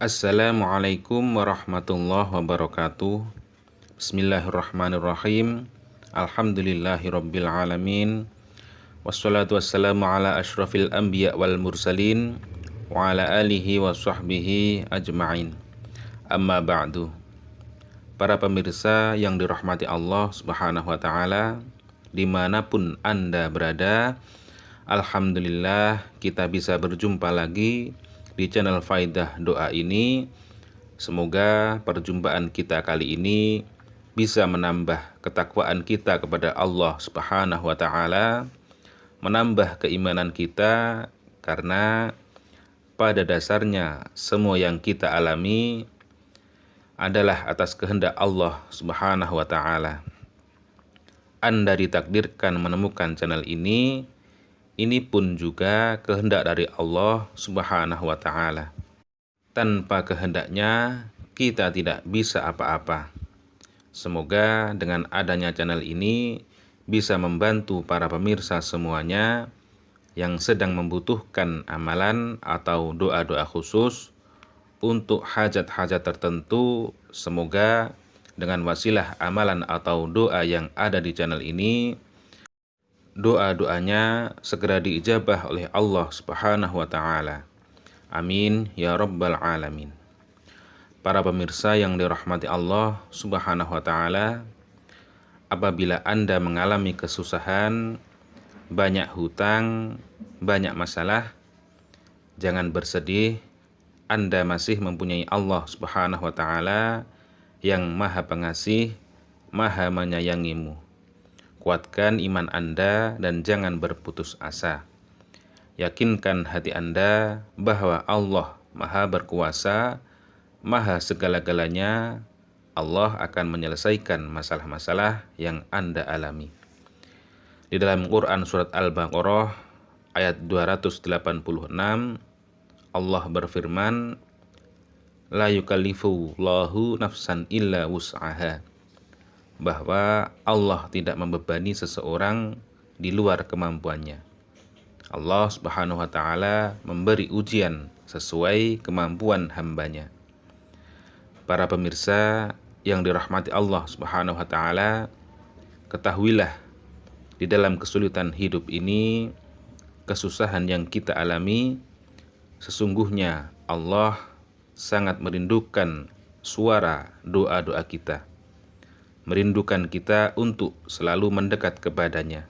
Assalamualaikum warahmatullahi wabarakatuh. Bismillahirrahmanirrahim. Alhamdulillahirabbil alamin. Wassalatu wassalamu ala asyrafil anbiya wal mursalin wa ala alihi wa sahbihi ajma'in. Amma ba'du. Para pemirsa yang dirahmati Allah Subhanahu wa taala, dimanapun Anda berada, alhamdulillah kita bisa berjumpa lagi di channel Faidah Doa ini. Semoga perjumpaan kita kali ini bisa menambah ketakwaan kita kepada Allah Subhanahu wa taala, menambah keimanan kita, karena pada dasarnya semua yang kita alami adalah atas kehendak Allah Subhanahu wa taala. Anda ditakdirkan menemukan channel ini pun juga kehendak dari Allah Subhanahu wa taala. Tanpa kehendaknya kita tidak bisa apa-apa. Semoga dengan adanya channel ini bisa membantu para pemirsa semuanya yang sedang membutuhkan amalan atau doa-doa khusus untuk hajat-hajat tertentu. Semoga dengan wasilah amalan atau doa yang ada di channel ini, doa-doanya segera diijabah oleh Allah Subhanahu wa taala. Amin ya rabbal alamin. Para pemirsa yang dirahmati Allah Subhanahu wa taala, apabila Anda mengalami kesusahan, banyak hutang, banyak masalah, jangan bersedih. Anda masih mempunyai Allah Subhanahu wa taala yang Maha Pengasih, Maha menyayangimu. Kuatkan iman Anda dan jangan berputus asa. Yakinkan hati Anda bahwa Allah Maha berkuasa, Maha segala-galanya. Allah akan menyelesaikan masalah-masalah yang Anda alami. Di dalam Quran surat Al-Baqarah ayat 286, Allah berfirman, la yukallifullahu nafsan illa wus'aha, bahwa Allah tidak membebani seseorang di luar kemampuannya. Allah Subhanahu wa taala memberi ujian sesuai kemampuan hambanya. Para pemirsa yang dirahmati Allah Subhanahu wa taala, ketahuilah di dalam kesulitan hidup ini, kesusahan yang kita alami, sesungguhnya Allah sangat merindukan suara doa-doa kita, merindukan kita untuk selalu mendekat kepadanya.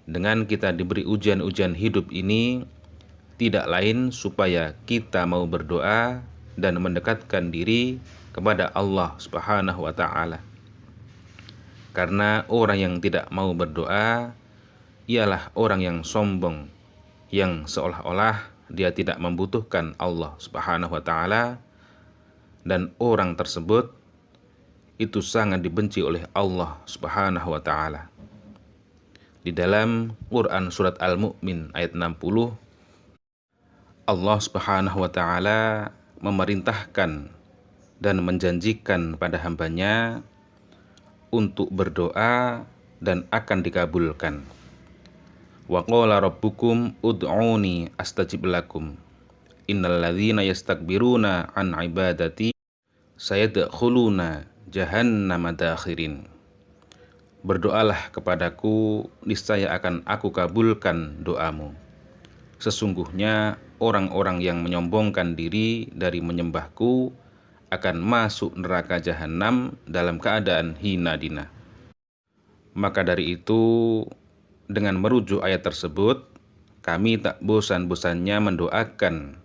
Dengan kita diberi ujian-ujian hidup ini, tidak lain supaya kita mau berdoa dan mendekatkan diri kepada Allah Subhanahu wa taala. Karena orang yang tidak mau berdoa ialah orang yang sombong, yang seolah-olah dia tidak membutuhkan Allah Subhanahu wa taala, dan orang tersebut itu sangat dibenci oleh Allah Subhanahu wa taala. Di dalam Quran surat Al-Mu'min ayat 60, Allah Subhanahu wa taala memerintahkan dan menjanjikan pada hambanya untuk berdoa dan akan dikabulkan. Wa qala rabbukum ud'uni astajib lakum innal ladzina yastakbiruna an ibadati sayadkhuluna jahannama dakhirin. Berdoalah kepadaku, niscaya akan aku kabulkan doamu. Sesungguhnya orang-orang yang menyombongkan diri dari menyembahku akan masuk neraka jahanam dalam keadaan hina dina. Maka dari itu, dengan merujuk ayat tersebut, kami tak bosan-bosannya mendoakan,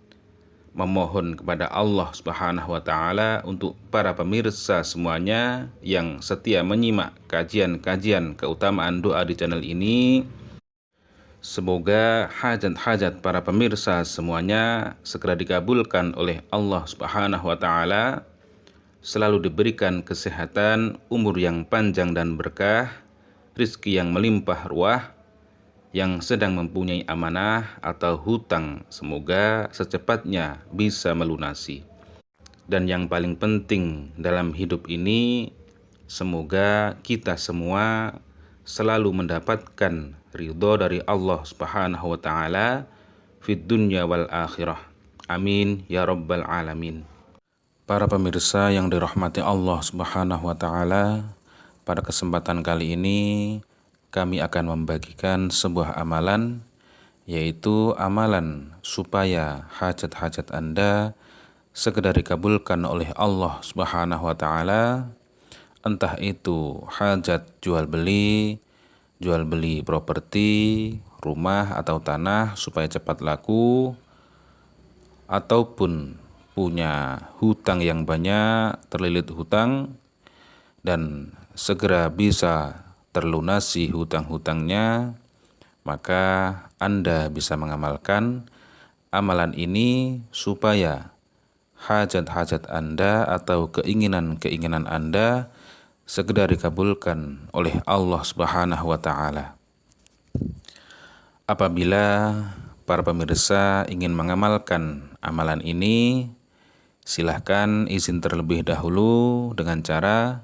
memohon kepada Allah Subhanahu wa taala untuk para pemirsa semuanya yang setia menyimak kajian-kajian keutamaan doa di channel ini. Semoga hajat-hajat para pemirsa semuanya segera dikabulkan oleh Allah Subhanahu wa taala, selalu diberikan kesehatan, umur yang panjang dan berkah, rizki yang melimpah ruah. Yang sedang mempunyai amanah atau hutang, semoga secepatnya bisa melunasi. Dan yang paling penting dalam hidup ini, semoga kita semua selalu mendapatkan ridho dari Allah Subhanahu wa taala fid dunya wal akhirah. Amin ya rabbal alamin. Para pemirsa yang dirahmati Allah Subhanahu wa taala, pada kesempatan kali ini kami akan membagikan sebuah amalan, yaitu amalan supaya hajat-hajat Anda segera dikabulkan oleh Allah Subhanahu wa taala, entah itu hajat jual beli properti, rumah atau tanah supaya cepat laku, ataupun punya hutang yang banyak, terlilit hutang, dan segera bisa terlunasi hutang-hutangnya, maka Anda bisa mengamalkan amalan ini supaya hajat-hajat Anda atau keinginan-keinginan Anda segera dikabulkan oleh Allah Subhanahu wa taala. Apabila para pemirsa ingin mengamalkan amalan ini, silahkan izin terlebih dahulu dengan cara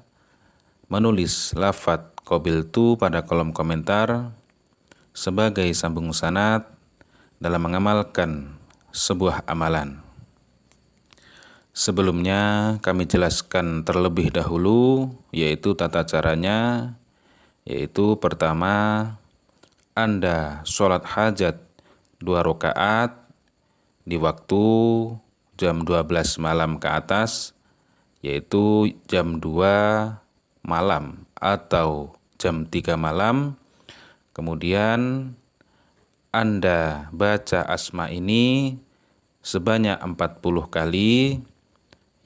menulis lafadz qabiltu pada kolom komentar sebagai sambung sanad dalam mengamalkan sebuah amalan. Sebelumnya kami jelaskan terlebih dahulu, yaitu tata caranya, yaitu pertama, Anda sholat hajat 2 rakaat di waktu jam 12 malam ke atas, yaitu jam 2 malam atau jam 3 malam. Kemudian Anda baca asma ini sebanyak 40 kali,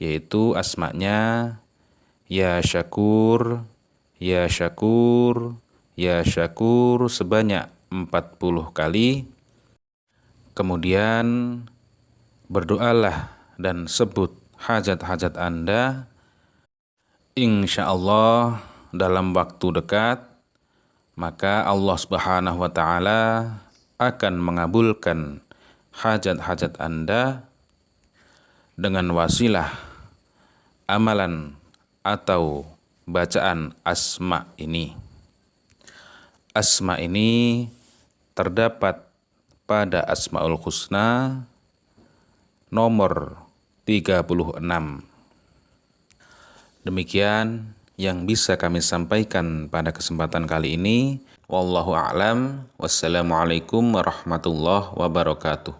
yaitu asmanya Ya Syakur, Ya Syakur, Ya Syakur sebanyak 40 kali. Kemudian berdoalah dan sebut hajat-hajat Anda. Insya Allah dalam waktu dekat, maka Allah Subhanahu wa taala akan mengabulkan hajat-hajat Anda dengan wasilah amalan atau bacaan asma ini. Asma ini terdapat pada Asmaul Husna nomor 36. Demikian yang bisa kami sampaikan pada kesempatan kali ini. Wallahu a'lam. Wassalamualaikum warahmatullahi wabarakatuh.